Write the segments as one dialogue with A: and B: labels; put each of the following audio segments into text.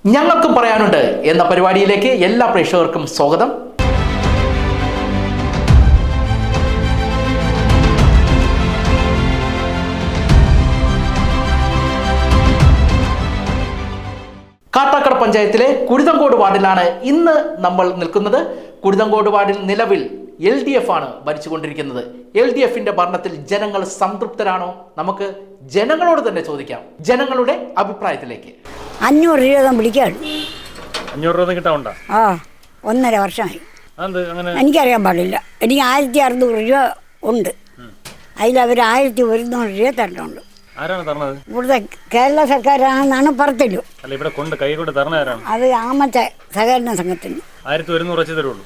A: ഞങ്ങൾക്കും പറയാനുണ്ട് എന്ന പരിപാടിയിലേക്ക് എല്ലാ പ്രേക്ഷകർക്കും സ്വാഗതം. കാട്ടാക്കട പഞ്ചായത്തിലെ കുരുതങ്കോട് വാർഡിലാണ് ഇന്ന് നമ്മൾ നിൽക്കുന്നത്. കുരുതങ്കോട് വാർഡിൽ നിലവിൽ LDF ആണ് ഭരിച്ചുകൊണ്ടിരിക്കുന്നത്. LDFിന്റെ ഭരണത്തിൽ ജനങ്ങൾ സംതൃപ്തരാണോ? നമുക്ക് ജനങ്ങളോട് തന്നെ ചോദിക്കാം. ജനങ്ങളുടെ അഭിപ്രായത്തിലേക്ക്.
B: 500 രൂപ പിടിക്കാണ്.
C: 500 രൂപ കിട്ടാറുണ്ടോ?
B: 1.5 വർഷമായി. എനിക്കറിയാൻ പാടില്ല. എനിക്ക് 1600 രൂപ ഉണ്ട്. അതിലവർ 1100 രൂപ തരണുണ്ട്. ഇവിടുത്തെ കേരള സർക്കാരാണെന്നാണ് പറത്തില്ലു. അത് ആമത്തെ സഹകരണ സംഘത്തിന്
C: 1100 തരുള്ളൂ.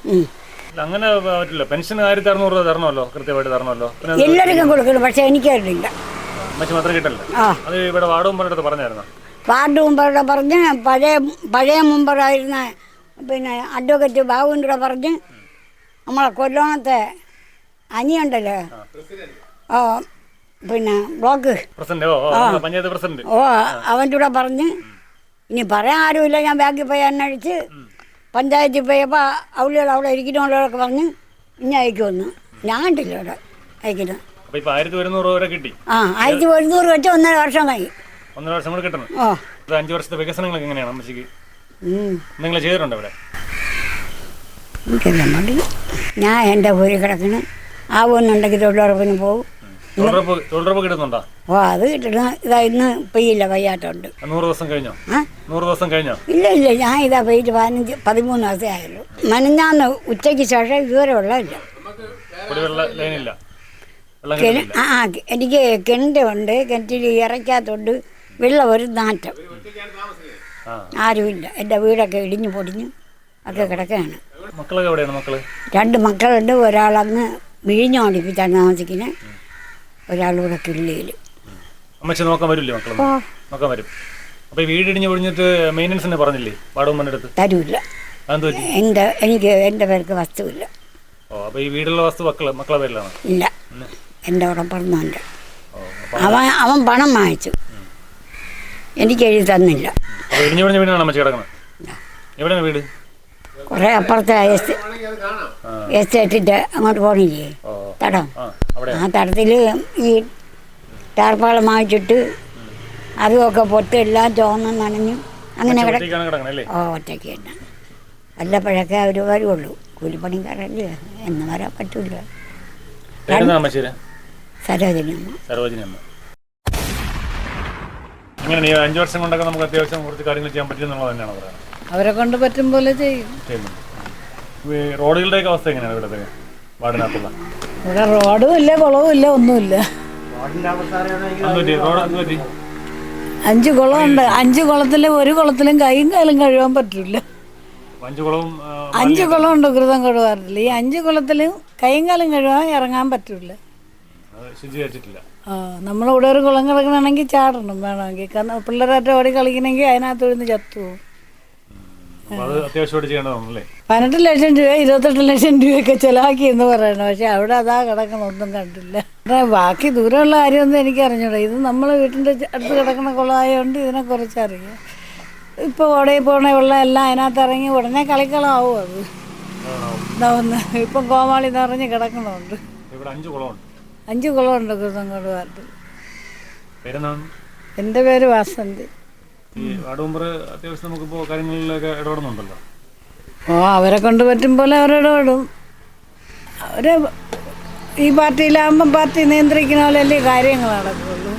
C: അങ്ങനെ പറ്റില്ല. പെൻഷൻ 1600 രൂപ തരണമല്ലോ, കൃത്യമായിട്ട് തരണമല്ലോ.
B: എല്ലാവർക്കും കൊടുക്കണം, പക്ഷെ എനിക്ക് കിട്ടില്ല.
C: മാത്രം കിട്ടില്ല. അത് ഇവിടെ വാർഡ് മെമ്പറുടെ പറഞ്ഞായിരുന്നു.
B: വാർഡ് മെമ്പറുടെ പറഞ്ഞ് പഴയ മെമ്പറായിരുന്ന പിന്നെ അഡ്വക്കേറ്റ് ബാബുവിൻ്റെ കൂടെ പറഞ്ഞ് നമ്മളെ കൊല്ലോണത്തെ അനിയുണ്ടല്ലോ, പിന്നെ ബ്ലോക്ക് അവൻ്റെ കൂടെ പറഞ്ഞ് ഇനി പറയാൻ ആരുമില്ല. ഞാൻ ബാങ്കിൽ പോയി അന്വേഷിച്ച് പഞ്ചായത്തിൽ പോയപ്പോൾ അവിടെ ഇരിക്കുന്നവരോടൊക്കെ പറഞ്ഞ് ഇനി അയക്കുമെന്ന്. ഞാൻ കണ്ടില്ല ഇവിടെ അയക്കുന്നത്.
C: 1100 കിട്ടി.
B: 1100 വെച്ച് 1.5 വർഷമായി.
C: 1.5 വർഷം കൂടെ കിട്ടണം. 5 വർഷത്തെ വികസനങ്ങളൊക്കെ എങ്ങനെയാണ് അമ്മച്ചിക്ക് നിങ്ങൾ ചെയ്തിട്ടുണ്ട് ഇവിടെ?
B: എനിക്കറിയാൻ പാടില്ല. ഞാൻ എൻ്റെ ഊരി കിടക്കണം. ആവുമെന്നുണ്ടെങ്കിൽ തൊഴിലുറപ്പിന് പോകും.
C: കിട്ടുന്നുണ്ടോ?
B: അത് കിട്ടണം. ഇതാ ഇന്ന് പെയ്യില്ല, വയ്യാട്ടുണ്ട്.
C: 100 ദിവസം കഴിഞ്ഞോ? 100 ദിവസം കഴിഞ്ഞോ?
B: ഇല്ല, ഞാൻ ഇതാ പെയ്റ്റ് 13 ദിവസമേ ആയുള്ളൂ. മനഞ്ഞാന്ന് ഉച്ചയ്ക്ക് ശേഷം ഇതുവരെ വെള്ളമില്ല. എനിക്ക് കിണറ്റുണ്ട്. കിണറ്റിൽ ഇറക്കാത്തോണ്ട് വെള്ളം ഒരു നാറ്റം. ആരുമില്ല. എൻ്റെ വീടൊക്കെ ഇടിഞ്ഞു പൊടിഞ്ഞു ഒക്കെ കിടക്കുകയാണ്. 2 മക്കളുണ്ട്. ഒരാളങ്ങ് വിഴിഞ്ഞോടിപ്പിച്ചാണ് താമസിക്കുന്നത്, ഒരാളൂടെ കിള്ളിയിൽ. തരൂല്ല. എനിക്ക് എൻ്റെ പേർക്ക് വസ്തുവില്ല. ഇല്ല, എൻ്റെ അവിടെ പറഞ്ഞുണ്ട്. അവൻ പണം വാങ്ങിച്ചു, എനിക്ക് എഴുതി തന്നില്ല. കുറെ അപ്പുറത്തെ എസ്റ്റേറ്റിൻ്റെ അങ്ങോട്ട് പോണില്ലേ തടം, ആ തടത്തിൽ ഈ ടാർപ്പാളം വാങ്ങിച്ചിട്ട് അതുമൊക്കെ പൊട്ട് എല്ലാം ചോന്ന് നനഞ്ഞു അങ്ങനെ ഒറ്റയ്ക്ക് തന്നെ. വല്ലപ്പോഴൊക്കെ അവർ വരുള്ളൂ. കൂലിപ്പണിക്കാരല്ലേ, എന്ന് വരാൻ പറ്റില്ല. സരോജിനി അമ്മ.
C: 5 വർഷം കൊണ്ടൊക്കെ നമുക്ക് അത്യാവശ്യം കുറച്ച് കാര്യങ്ങൾ ചെയ്യാൻ പറ്റുമെന്നുള്ളത് തന്നെയാണ് പറയുന്നത്.
D: അവരെ കൊണ്ട് പറ്റും പോലെ ചെയ്യും.
C: റോഡുകളുടെ അവസ്ഥ എങ്ങനെയാണ് ഇവിടെ വാർഡിനകത്തുള്ള?
D: ഇവിടെ റോഡും ഇല്ല, കുളവും ഇല്ല, ഒന്നുമില്ല. 5 കുളമുണ്ട്. 5 കുളത്തിലും ഒരു കുളത്തിലും കൈയും കാലും കഴുകാൻ പറ്റില്ല. 5 കുളമുണ്ട് കുരുതങ്കോട് വാർഡിൽ. ഈ 5 കുളത്തിലും കൈയും കാലും കഴുകാൻ ഇറങ്ങാൻ പറ്റില്ല. നമ്മളിവിടെ ഒരു കുളം കിടക്കണമെങ്കിൽ ചാടണം വേണമെങ്കിൽ. കാരണം പിള്ളേരായിട്ട് ഓടി കളിക്കണമെങ്കിൽ അതിനകത്ത് വിഴുന്ന് ചത്തുപോകും. 18 ലക്ഷം രൂപ 28 ലക്ഷം രൂപയൊക്കെ ചിലവാക്കി എന്ന് പറയണം. പക്ഷെ അവിടെ അതാ കിടക്കണം, ഒന്നും കണ്ടില്ല. ബാക്കി ദൂരമുള്ള കാര്യമൊന്നും എനിക്ക് അറിഞ്ഞൂടാ. ഇത് നമ്മൾ വീട്ടിൻ്റെ അടുത്ത് കിടക്കുന്ന കുളമായതുകൊണ്ട് ഇതിനെ കുറച്ചറിയാം. ഇപ്പോൾ ഓടയിൽ പോകണ വെള്ളം എല്ലാം അതിനകത്ത് ഇറങ്ങി ഉടനെ കളിക്കളമാവും. അത് ഇതാവുന്ന ഇപ്പം കോമാളി നിറഞ്ഞ് കിടക്കണമുണ്ട്. 5 കുളമുണ്ട് കുരുതങ്കോട് വാർഡിൽ. എൻ്റെ പേര് വാസന്തി. അവരെ കൊണ്ട് പറ്റും പോലെ അവരിടപെടും. അവര് ഈ പാർട്ടിയിലാകുമ്പം പാർട്ടി നിയന്ത്രിക്കുന്ന പോലെയല്ലേ കാര്യങ്ങൾ നടക്കുള്ളൂ.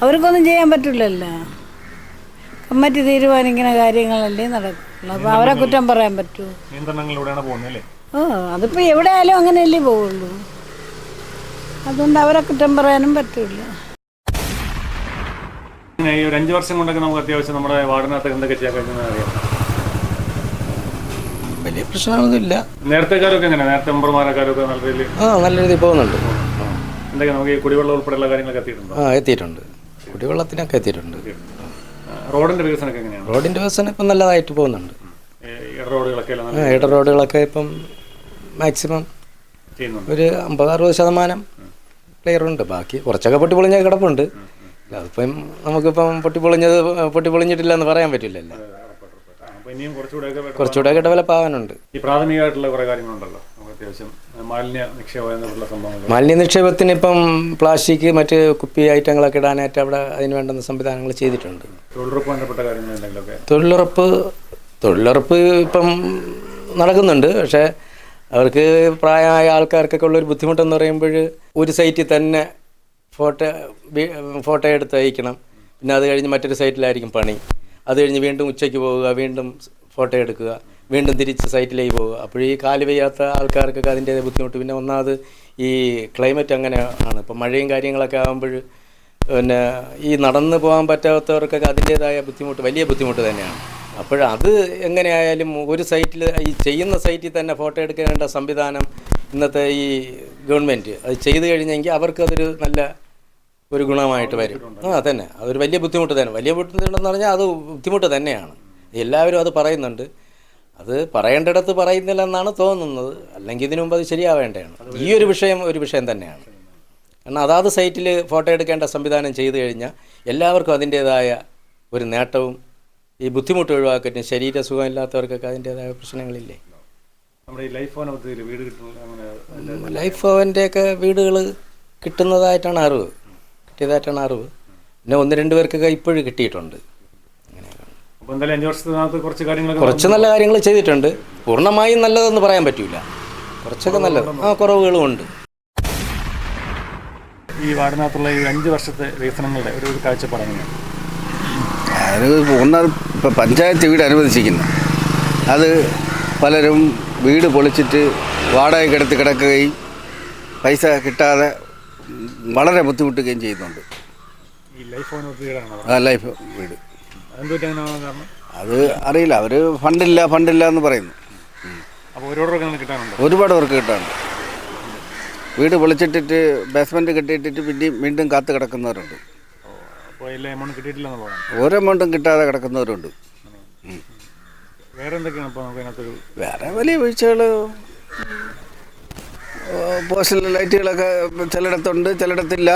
D: അവർക്കൊന്നും ചെയ്യാൻ പറ്റില്ലല്ലോ. കമ്മിറ്റി തീരുമാനിക്കുന്ന കാര്യങ്ങളല്ലേ നടക്കുള്ളൂ. അപ്പോൾ അവരെ കുറ്റം പറയാൻ പറ്റുമോ? അതിപ്പോൾ എവിടെ ആയാലും അങ്ങനെയല്ലേ പോവുള്ളൂ. അതുകൊണ്ട് അവരെ കുറ്റം പറയാനും പറ്റില്ല.
C: 5 വർഷം കൊണ്ടൊക്കെ നമുക്ക് അത്യാവശ്യം നമ്മുടെ വാർഡിനകത്ത് എന്തൊക്കെ ചെയ്യാൻ കഴിയുന്നത് അറിയാം.
E: വലിയ പ്രശ്നമൊന്നുമില്ല.
C: നേരത്തെക്കാരൊക്കെ എങ്ങനെ? നേരത്തെ മെമ്പർമാരൊക്കെ നല്ല
E: രീതിയിൽ പോകുന്നുണ്ട്.
C: എന്തൊക്കെ നമുക്ക് ഈ കുടിവെള്ളം ഉൾപ്പെടെയുള്ള കാര്യങ്ങളൊക്കെ എത്തിയിട്ടുണ്ടോ?
E: എത്തിയിട്ടുണ്ട്. കുടിവെള്ളത്തിനൊക്കെ എത്തിയിട്ടുണ്ട്.
C: റോഡിന്റെ വികസനമൊക്കെ എങ്ങനെയാണ്?
E: റോഡിന്റെ വികസനം ഇപ്പം നല്ലതായിട്ട് പോകുന്നുണ്ട്. ഇട റോഡുകളൊക്കെ ഇപ്പം മാക്സിമം ഒരു 50-60% ക്ലിയർ ഉണ്ട്. ബാക്കി കുറച്ചൊക്കെ പൊട്ടിപ്പൊളിഞ്ഞ കിടപ്പുണ്ട്. അതിപ്പം നമുക്കിപ്പം പൊട്ടിപ്പൊളിഞ്ഞിട്ടില്ല എന്ന് പറയാൻ പറ്റില്ലല്ലോ.
C: അപ്പോൾ ഇനിയും കുറച്ചുകൂടെയൊക്കെ
E: കുറച്ചുകൂടെയൊക്കെ ഡെവലപ്പ് ആവാനുണ്ട്.
C: ഈ പ്രാഥമികമായിട്ടുള്ള കുറേ കാര്യങ്ങളുണ്ടല്ലോ നമുക്ക് അത്യാവശ്യം മാലിന്യ നിക്ഷേപം എന്നുള്ള സംഭവങ്ങൾ.
E: മാലിന്യ നിക്ഷേപത്തിന് ഇപ്പം പ്ലാസ്റ്റിക് മറ്റ് കുപ്പി ഐറ്റങ്ങളൊക്കെ ഇടാനായിട്ട് അവിടെ അതിന് വേണ്ടുന്ന സംവിധാനങ്ങൾ ചെയ്തിട്ടുണ്ട്.
C: തൊഴിലുറപ്പ് ബന്ധപ്പെട്ട കാര്യങ്ങൾ എന്തെങ്കിലുമൊക്കെ?
E: തൊഴിലുറപ്പ് ഇപ്പം നടക്കുന്നുണ്ട്. പക്ഷേ അവർക്ക് പ്രായമായ ആൾക്കാർക്കൊക്കെ ഉള്ളൊരു ബുദ്ധിമുട്ടെന്ന് പറയുമ്പോൾ ഒരു സൈറ്റിൽ തന്നെ ഫോട്ടോ എടുത്ത് അയക്കണം. പിന്നെ അത് കഴിഞ്ഞ് മറ്റൊരു സൈറ്റിലായിരിക്കും പണി. അത് കഴിഞ്ഞ് വീണ്ടും ഉച്ചയ്ക്ക് പോവുക, വീണ്ടും ഫോട്ടോ എടുക്കുക, വീണ്ടും തിരിച്ച് സൈറ്റിലേക്ക് പോവുക. അപ്പോൾ ഈ കാല് വയ്യാത്ത ആൾക്കാർക്കൊക്കെ അതിൻ്റെ ബുദ്ധിമുട്ട്. പിന്നെ ഒന്നാമത് ഈ ക്ലൈമറ്റ് അങ്ങനെ ആണ്. ഇപ്പം മഴയും കാര്യങ്ങളൊക്കെ ആകുമ്പോൾ പിന്നെ ഈ നടന്ന് പോകാൻ പറ്റാത്തവർക്കൊക്കെ അതിൻ്റേതായ ബുദ്ധിമുട്ട്, വലിയ ബുദ്ധിമുട്ട് തന്നെയാണ്. അത് എങ്ങനെയായാലും ഒരു സൈറ്റിൽ ഈ ചെയ്യുന്ന സൈറ്റിൽ തന്നെ ഫോട്ടോ എടുക്കേണ്ട സംവിധാനം ഇന്നത്തെ ഈ ഗവൺമെൻറ് അത് ചെയ്തു കഴിഞ്ഞെങ്കിൽ അവർക്കതൊരു നല്ല ഒരു ഗുണമായിട്ട് വരും. തന്നെ അതൊരു വലിയ ബുദ്ധിമുട്ട് തന്നെ. വലിയ ബുദ്ധിമുട്ടെന്ന് പറഞ്ഞാൽ അത് ബുദ്ധിമുട്ട് തന്നെയാണ്. എല്ലാവരും അത് പറയുന്നുണ്ട്. അത് പറയേണ്ടിടത്ത് പറയുന്നില്ല എന്നാണ് തോന്നുന്നത്. അല്ലെങ്കിൽ ഇതിനു മുമ്പ് അത് ശരിയാവേണ്ടതാണ്. ഈ ഒരു വിഷയം തന്നെയാണ്. കാരണം അതാത് സൈറ്റിൽ ഫോട്ടോ എടുക്കേണ്ട സംവിധാനം ചെയ്തു കഴിഞ്ഞാൽ എല്ലാവർക്കും അതിൻ്റേതായ ഒരു നേട്ടവും ഈ ബുദ്ധിമുട്ട് ഒഴിവാക്കിയിട്ട് ശരീര സുഖമില്ലാത്തവർക്കൊക്കെ അതിൻ്റേതായ പ്രശ്നങ്ങളില്ലേ.
C: നമ്മുടെ ഈ ലൈഫ് ഭവൻ പദ്ധതിയിൽ വീട് കിട്ടുന്ന
E: ലൈഫ് ഭവൻ്റെയൊക്കെ വീടുകൾ കിട്ടിയതായിട്ടാണ് അറിവ്. പിന്നെ 1-2 പേർക്കൊക്കെ ഇപ്പോഴും കിട്ടിയിട്ടുണ്ട്.
C: അപ്പോൾ എന്തായാലും 5 വർഷത്തിനകത്ത്
E: കുറച്ച് നല്ല കാര്യങ്ങൾ ചെയ്തിട്ടുണ്ട്. പൂർണ്ണമായും നല്ലതെന്ന് പറയാൻ പറ്റില്ല. കുറച്ചൊക്കെ നല്ലത്, കുറവുകളും ഉണ്ട്.
C: ഈ വാർഡിനകത്തുള്ള ഈ 5 വർഷത്തെ വികസനങ്ങളുടെ ഒരു കാഴ്ചപ്പാട് എങ്ങനെയാണ്?
F: ഇപ്പോൾ പഞ്ചായത്ത് വീട് അനുവദിച്ചിരിക്കുന്നു. അത് പലരും വീട് പൊളിച്ചിട്ട് വാടകയ്ക്ക് എടുത്ത് കിടക്കുകയും പൈസ കിട്ടാതെ വളരെ ബുദ്ധിമുട്ടുകയും ചെയ്യുന്നുണ്ട്.
C: ഈ ലൈഫ് ഭവൻ
F: ലൈഫ് വീട്
C: കാരണം
F: അത് അറിയില്ല. അവർ ഫണ്ടില്ല എന്ന് പറയുന്നു.
C: അപ്പോൾ കിട്ടാനുണ്ട്,
F: ഒരുപാട് പേർക്ക് കിട്ടാനുണ്ട്. വീട് പൊളിച്ചിട്ടിട്ട് ബേസ്മെൻറ്റ് കെട്ടിയിട്ടിട്ട് വീണ്ടും കാത്തു കിടക്കുന്നവരുണ്ട്. ഓരോ എമൗണ്ടും കിട്ടാതെ കിടക്കുന്നവരുണ്ട്. വേറെ വലിയ വീഴ്ചകൾ, പോസ്റ്റൽ ലൈറ്റുകളൊക്കെ ചിലയിടത്തുണ്ട്, ചിലയിടത്തില്ല,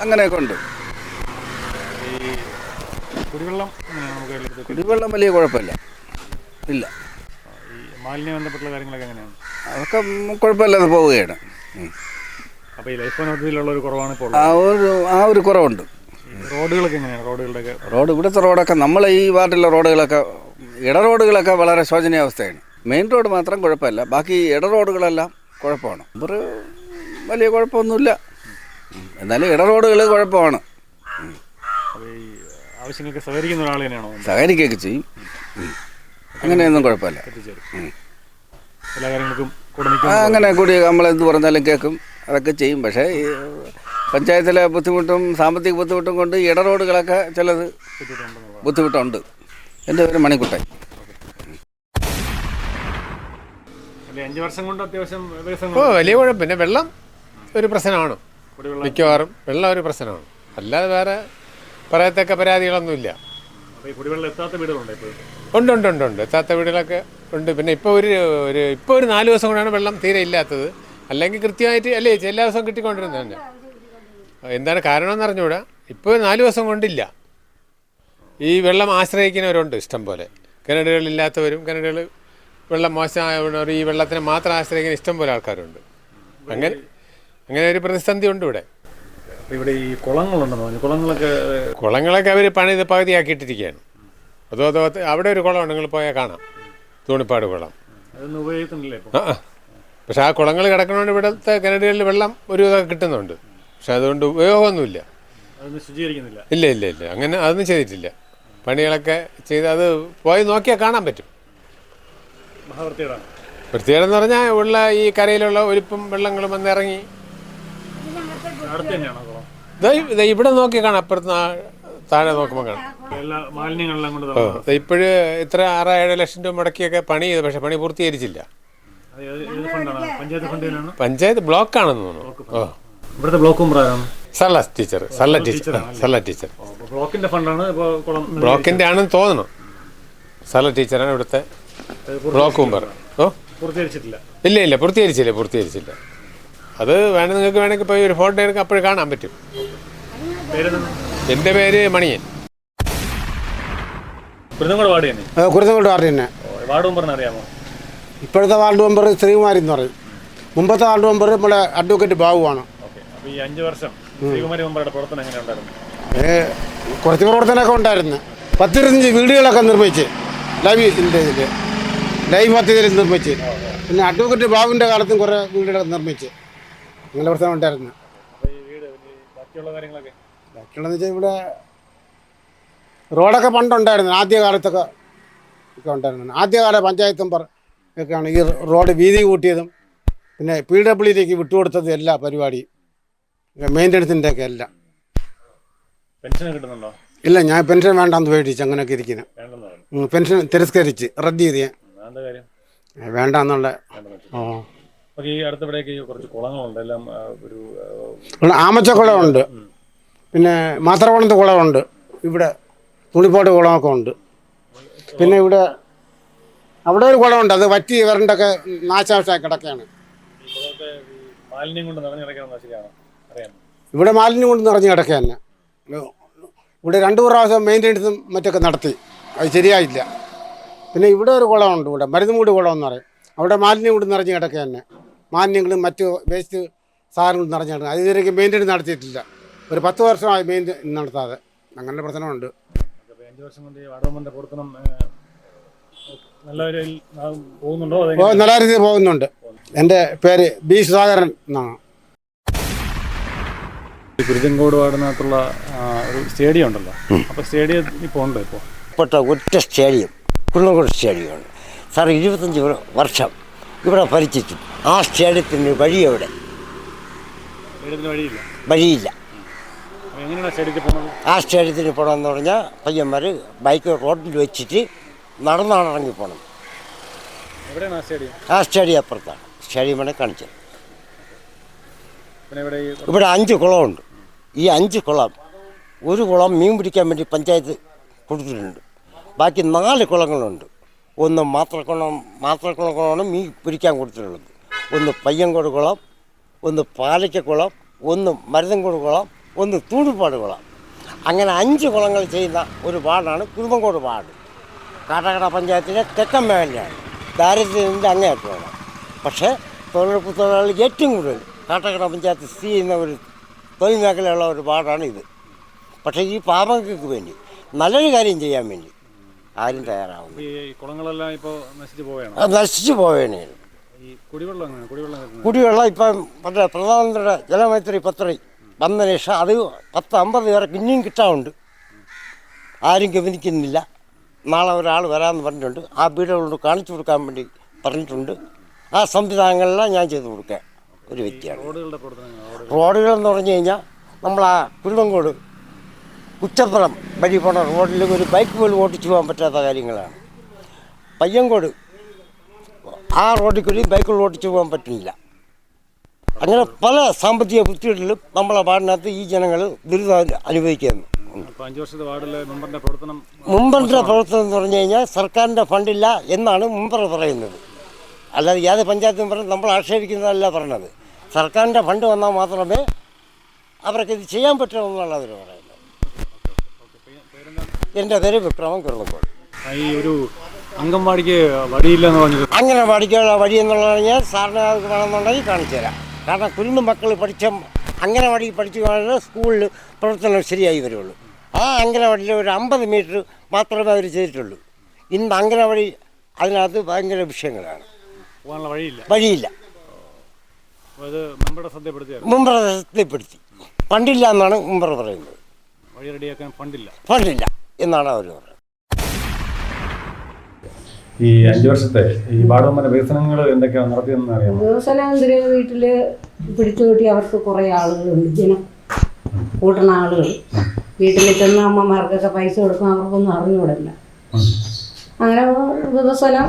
F: അങ്ങനെയൊക്കെ ഉണ്ട്. കുടിവെള്ളം വലിയ കുഴപ്പമില്ല, ഇല്ല.
C: മാലിന്യം ബന്ധപ്പെട്ടുള്ള കാര്യങ്ങളൊക്കെ എങ്ങനെയാണ്?
F: അതൊക്കെ കുഴപ്പമില്ലാതെ പോവുകയാണ്.
C: അപ്പോൾ ഈ ലൈഫ് ഭവനത്തിലുള്ള ഒരു കുറവാണ് ഇപ്പോൾ.
F: ആ ഒരു കുറവുണ്ട്.
C: റോഡുകളൊക്കെ എങ്ങനെയാണ്?
F: ഇവിടുത്തെ റോഡൊക്കെ നമ്മളെ ഈ വാർഡിലെ റോഡുകളൊക്കെ, ഇടറോഡുകളൊക്കെ വളരെ ശോചനീയാവസ്ഥയാണ്. മെയിൻ റോഡ് മാത്രം കുഴപ്പമില്ല, ബാക്കി ഇടറോഡുകളെല്ലാം കുഴപ്പമാണ്. വലിയ കുഴപ്പമൊന്നുമില്ല, എന്നാലും ഇടറോഡുകൾ കുഴപ്പമാണ്.
C: ആവശ്യങ്ങൾക്ക് സഹകരിക്കുന്ന ഒരാൾ തന്നെയാണോ?
F: സഹകരിക്കുകയൊക്കെ ചെയ്യും, അങ്ങനെയൊന്നും കുഴപ്പമില്ല.
C: എല്ലാ കാര്യങ്ങൾക്കും
F: അങ്ങനെ കൂടി നമ്മളെന്ത് പറഞ്ഞാലും കേൾക്കും, അതൊക്കെ ചെയ്യും. പക്ഷേ ഈ പഞ്ചായത്തിലെ ബുദ്ധിമുട്ടും സാമ്പത്തിക ബുദ്ധിമുട്ടും കൊണ്ട് ഇടറോഡുകളൊക്കെ ചിലത് ബുദ്ധിമുട്ടുണ്ട്. എൻ്റെ പേര് മണിക്കുട്ടൻ.
C: 5 വർഷം കൊണ്ട് അത്യാവശ്യം
G: വലിയ കുഴപ്പം. പിന്നെ വെള്ളം ഒരു പ്രശ്നമാണ്, മിക്കവാറും വെള്ളം ഒരു പ്രശ്നമാണ്. അല്ലാതെ വേറെ പറയത്തക്ക പരാതികളൊന്നുമില്ല. ഉണ്ട് എത്താത്ത വീടുകളൊക്കെ ഉണ്ട്. പിന്നെ ഇപ്പോൾ ഒരു 4 ദിവസം കൊണ്ടാണ് വെള്ളം തീരെ ഇല്ലാത്തത്. അല്ലെങ്കിൽ കൃത്യമായിട്ട് അല്ലേ എല്ലാ ദിവസവും കിട്ടിക്കൊണ്ടിരുന്നത് തന്നെ. എന്താണ് കാരണമെന്ന് അറിഞ്ഞുകൂടാ. ഇപ്പോൾ 4 ദിവസം കൊണ്ടില്ല. ഈ വെള്ളം ആശ്രയിക്കുന്നവരുണ്ട് ഇഷ്ടം പോലെ. കിണറുകളില്ലാത്തവരും, കിണറുകൾ വെള്ളം മോശമായവർ ഈ വെള്ളത്തിനെ മാത്രം ആശ്രയിക്കുന്ന ഇഷ്ടം പോലെ ആൾക്കാരുണ്ട്. അങ്ങനെ ഒരു പ്രതിസന്ധി ഉണ്ട് ഇവിടെ.
C: ഇവിടെ ഈ
G: കുളങ്ങളൊക്കെ അവർ പണിത് പകുതിയാക്കിയിട്ടിരിക്കുകയാണ്. അതോ അവിടെ ഒരു കുളമുണ്ട്, നിങ്ങൾ പോയാൽ കാണാം, തൂണിപ്പാട് കുളം. പക്ഷെ ആ കുളങ്ങൾ കിടക്കുന്നതുകൊണ്ട് ഇവിടുത്തെ കിണറുകളിൽ വെള്ളം ഒരു ഇതൊക്കെ കിട്ടുന്നുണ്ട്. പക്ഷെ അതുകൊണ്ട് ഉപയോഗമൊന്നുമില്ല. ഇല്ല അങ്ങനെ അതൊന്നും ചെയ്തിട്ടില്ല. പണികളൊക്കെ ചെയ്ത് അത് പോയി നോക്കിയാൽ കാണാൻ പറ്റും. വൃത്തികേടെന്ന് പറഞ്ഞാൽ ഉള്ള ഈ കരയിലുള്ള ഒലിപ്പും വെള്ളങ്ങളും വന്നിറങ്ങി ഇവിടെ നോക്കി കാണാം. അപ്പുറത്ത് താഴെ നോക്കുമ്പോൾ കാണാം. ഇപ്പോഴ് ഇത്ര 6-7 ലക്ഷം രൂപ മുടക്കിയൊക്കെ പണി ചെയ്തു. പക്ഷെ പണി പൂർത്തീകരിച്ചില്ല. പഞ്ചായത്ത് ബ്ലോക്കാണെന്ന് തോന്നുന്നു. സല്ല ടീച്ചർ ബ്ലോക്കിന്റെ ആണെന്ന് തോന്നുന്നു. സല്ല ടീച്ചറാണ് ഇവിടുത്തെ ബ്ലോക്ക് മെമ്പർ. ഇല്ല പൂർത്തീകരിച്ചില്ല. അത് നിങ്ങൾക്ക് വേണമെങ്കിൽ പോയി ഒരു ഫോട്ടോ എടുക്കാം, അപ്പോഴും കാണാൻ പറ്റും. എൻ്റെ പേര് മണിയൻ.
C: കുരുതങ്കോട് വാർഡ് തന്നെ?
H: കുരുതങ്കോട് വാർഡ് തന്നെ.
C: വാർഡ് മെമ്പറിനെ അറിയാമോ?
H: ഇപ്പോഴത്തെ വാർഡ് മെമ്പർ ശ്രീകുമാരി എന്ന് പറയും. മുമ്പത്തെ വാർഡ് മെമ്പർ നമ്മുടെ അഡ്വക്കേറ്റ് ബാബുവാണ്.
C: അപ്പോൾ ഈ 5 വർഷം ശ്രീകുമാരി മെമ്പറുടെ പ്രവർത്തനം എങ്ങനെ ഉണ്ടായിരുന്നു?
H: കുറച്ച് പ്രവർത്തനമൊക്കെ ഉണ്ടായിരുന്നു. 10-15 വീടുകളൊക്കെ നിർമ്മിച്ച് ലൈവ് പദ്ധതിയിൽ നിർമ്മിച്ച്. പിന്നെ അഡ്വക്കേറ്റ് ബാബുവിൻ്റെ കാലത്തും കുറേ വീടുകളൊക്കെ നിർമ്മിച്ച് അങ്ങനെ പ്രവർത്തനം ഉണ്ടായിരുന്നു. ബാക്കിയുള്ളതെന്ന് വെച്ചാൽ ഇവിടെ റോഡൊക്കെ പണ്ടുണ്ടായിരുന്നു. ആദ്യകാലത്തൊക്കെ ഉണ്ടായിരുന്നു. ആദ്യകാല പഞ്ചായത്ത് മെമ്പർ ഒക്കെയാണ് ഈ റോഡ് വീതി കൂട്ടിയതും പിന്നെ PWDക്ക് വിട്ടുകൊടുത്തതും എല്ലാ പരിപാടിയും മെയിൻ്റനൻസിൻ്റെ ഒക്കെ എല്ലാം.
C: പെൻഷൻ കിട്ടുന്നുണ്ടോ?
H: ഇല്ല, ഞാൻ പെൻഷൻ വേണ്ടാന്ന് പേടിച്ച് അങ്ങനെയൊക്കെ ഇരിക്കുന്നത്. പെൻഷൻ തിരസ്കരിച്ച് റദ്ദ് ചെയ്ത് ഞാൻ വേണ്ടെന്നുള്ള.
C: ഈ അടുത്തിവിടേക്ക് കുറച്ച് കുളങ്ങളുണ്ട്, എല്ലാം ഒരു
H: ആമച്ചക്കുളമുണ്ട്, പിന്നെ മാത്രകുളത്ത് കുളമുണ്ട്, ഇവിടെ തുണിപ്പോട്ട് കുളമൊക്കെ ഉണ്ട്. പിന്നെ ഇവിടെ അവിടെ ഒരു കുളമുണ്ട്, അത് വറ്റി വരണ്ടൊക്കെ നാശാവശമായി കിടക്കുകയാണ്. ഇവിടെ മാലിന്യം കൊണ്ട് നിറഞ്ഞ് കിടക്കുക തന്നെ. ഇവിടെ 2 പ്രാവശ്യം മെയിൻ്റെനൻസും മറ്റൊക്കെ നടത്തി, അത് ശരിയായില്ല. പിന്നെ ഇവിടെ ഒരു കുളമുണ്ട്, ഇവിടെ മരുന്നുമൂട് കുളം എന്ന് പറയും. അവിടെ മാലിന്യം കൊണ്ട് നിറഞ്ഞ് കിടക്കുക തന്നെ. മാലിന്യങ്ങളും മറ്റ് വേസ്റ്റ് സാധനങ്ങളും നിറഞ്ഞ് കിടക്കുക. അത് ഇതുവരെയ്ക്ക് മെയിൻ്റെനൻസ് നടത്തിയിട്ടില്ല. ഒരു 10 വർഷമായി മെയിൻ്റെനൻസ് നടത്താതെ. അങ്ങനെ പ്രശ്നമുണ്ട്.
C: 5 വർഷം കൊണ്ട് വാർഡ് മെമ്പറിന്റെ പ്രവർത്തനം നല്ല പോകുന്നുണ്ടോ?
H: നല്ല രീതിയിൽ പോകുന്നുണ്ട്. എൻ്റെ പേര് B. സുധാകരൻ എന്നാണ്.
C: കുരുതങ്കോട് വാർഡിനകത്തുള്ള ഒരു സ്റ്റേഡിയം ഉണ്ടല്ലോ, അപ്പോൾ സ്റ്റേഡിയം ഇപ്പോൾ ഉണ്ടോ? ഇപ്പോൾ
I: ഒറ്റ സ്റ്റേഡിയം കുരുതങ്കോട് സ്റ്റേഡിയമാണ് സാർ. 25 വർഷം ഇവിടെ ഭരിച്ചിട്ടു. ആ സ്റ്റേഡിയത്തിന് വഴി എവിടെ? വഴിയില്ല. ആ സ്റ്റേഡിയത്തിന് പോകണമെന്ന് പറഞ്ഞാൽ പയ്യന്മാർ ബൈക്ക് റോഡിൽ വെച്ചിട്ട് നടന്നാണ് ഇറങ്ങി പോകണം. ആ സ്റ്റേഡിയം അപ്പുറത്താണ്. സ്റ്റേഡിയമാണ് കാണിച്ചത്. ഇവിടെ 5 കുളമുണ്ട്. ഈ 5 കുളം, ഒരു കുളം മീൻ പിടിക്കാൻ വേണ്ടി പഞ്ചായത്ത് കൊടുത്തിട്ടുണ്ട്. ബാക്കി 4 കുളങ്ങളുണ്ട്. ഒന്ന് മാത്രക്കുളമാണ് മീൻ പിടിക്കാൻ കൊടുത്തിട്ടുള്ളത്. ഒന്ന് പയ്യങ്കോട് കുളം, ഒന്ന് പാലയ്ക്കുളം, ഒന്ന് മരുതങ്കോട് കുളം, ഒന്ന് തൂണിപ്പാട് കുളം. അങ്ങനെ 5 കുളങ്ങൾ ചെയ്യുന്ന ഒരു വാർഡാണ് കുരുതങ്കോട് വാർഡ്. കാട്ടാക്കട പഞ്ചായത്തിലെ തെക്കൻ മേഖലയാണ്. ദാരിദ്ര്യത്തിൻ്റെ അങ്ങേയറ്റമാണ്. പക്ഷേ തൊഴിലുറപ്പ് തൊഴിലാളി ഏറ്റവും കൂടുതൽ കാട്ടാക്കട പഞ്ചായത്ത് സ്ഥിതി ചെയ്യുന്ന ഒരു തൊഴിൽ മേഖലയുള്ള ഒരു വാർഡാണ് ഇത്. പക്ഷേ ഈ പാവങ്ങൾക്ക് വേണ്ടി നല്ലൊരു കാര്യം ചെയ്യാൻ വേണ്ടി ആരും തയ്യാറാവുന്നു.
C: ഈ കുളങ്ങളെല്ലാം ഇപ്പോൾ നശിച്ചു പോവുകയാണ്.
H: നശിച്ചു പോവുകയാണ്. കുടിവെള്ളം ഇപ്പം മറ്റേ പ്രധാനമന്ത്രിയുടെ ജലമൈത്രി പദ്ധതി വന്നതിന് ശേഷം അത് 10-50 പേർക്ക് ഇനിയും കിട്ടാറുണ്ട്. ആരും ഗവനിക്കുന്നില്ല. നാളെ ഒരാൾ വരാമെന്ന് പറഞ്ഞിട്ടുണ്ട്. ആ വീടുകളോട് കാണിച്ചു കൊടുക്കാൻ വേണ്ടി പറഞ്ഞിട്ടുണ്ട്. ആ സംവിധാനങ്ങളെല്ലാം ഞാൻ ചെയ്തു കൊടുക്കാൻ ഒരു വ്യക്തിയാണ്. റോഡുകളെന്ന് പറഞ്ഞു കഴിഞ്ഞാൽ നമ്മളാ കുരുതങ്കോട് കുറ്റപ്പുറം വഴി പോണ റോഡിൽ ഒരു ബൈക്ക് പോലും ഓടിച്ചു പോകാൻ പറ്റാത്ത കാര്യങ്ങളാണ്. പയ്യങ്കോട് ആ റോഡിൽ കൂടി ബൈക്കുകൾ ഓടിച്ചു പോകാൻ പറ്റുന്നില്ല. അങ്ങനെ പല സാമ്പത്തിക ബുദ്ധിമുട്ടിലും നമ്മളെ വാർഡിനകത്ത് ഈ ജനങ്ങൾ ദുരിതം അനുഭവിക്കുന്നു. മെമ്പറിൻ്റെ പ്രവർത്തനം എന്ന് പറഞ്ഞു കഴിഞ്ഞാൽ സർക്കാരിൻ്റെ ഫണ്ടില്ല എന്നാണ് മെമ്പർ പറയുന്നത്. അല്ലാതെ ഏത് പഞ്ചായത്ത് മെമ്പറും നമ്മൾ ആക്ഷേപിക്കുന്നതല്ല പറഞ്ഞത്. സർക്കാരിൻ്റെ ഫണ്ട് വന്നാൽ മാത്രമേ അവർക്ക് ഇത് ചെയ്യാൻ പറ്റുമെന്നുള്ള അവർ പറയുന്നത്. എൻ്റെ പേര് വിക്രമൻ കുരുതങ്കോട്.
C: ഈ ഒരു അംഗൻവാടിക്ക് വഴിയില്ലെന്ന് പറഞ്ഞത്,
H: അംഗനവാടിക്കുള്ള വഴി എന്നുള്ള പറഞ്ഞാൽ സാറിന് അത് വേണമെന്നുണ്ടെങ്കിൽ കാണിച്ചു തരാം. കാരണം കുരുന്ന് മക്കൾ പഠിച്ച അംഗനവാടി പഠിച്ചു കഴിഞ്ഞാൽ സ്കൂളിൽ പ്രവർത്തനം ശരിയായി വരുള്ളൂ. ആ അംഗനവാടിയിൽ ഒരു 50 മീറ്റർ മാത്രമേ അവർ ചെയ്തിട്ടുള്ളൂ. ഇന്ന് അംഗനവാടി അതിനകത്ത് ഭയങ്കര വിഷയങ്ങളാണ്. വഴിയില്ല. മെമ്പറെ ശ്രദ്ധപ്പെടുത്തി ഫണ്ടില്ല എന്നാണ് മെമ്പർ പറയുന്നത്.
C: വഴി റെഡിയാക്കാൻ
H: ഫണ്ടില്ല എന്നാണ് അവർ പറയുന്നത്.
C: ഈ 5 വർഷത്തെ ഈ വാർഡ് മെമ്പറിന്റെ വികസനങ്ങൾ എന്തൊക്കെയാണ് നടത്തിയെന്ന് അറിയാമോ?
J: വികസനം വീട്ടിൽ പിടിച്ചു കൂട്ടി അവർക്ക് കുറേ ആളുകളുണ്ട്. ജനം കൂട്ടുന്ന ആളുകൾ വീട്ടിൽ ചെന്ന അമ്മമാർക്കൊക്കെ പൈസ കൊടുക്കും. അവർക്കൊന്നും അറിഞ്ഞുകൂടില്ല. അങ്ങനെ വികസനം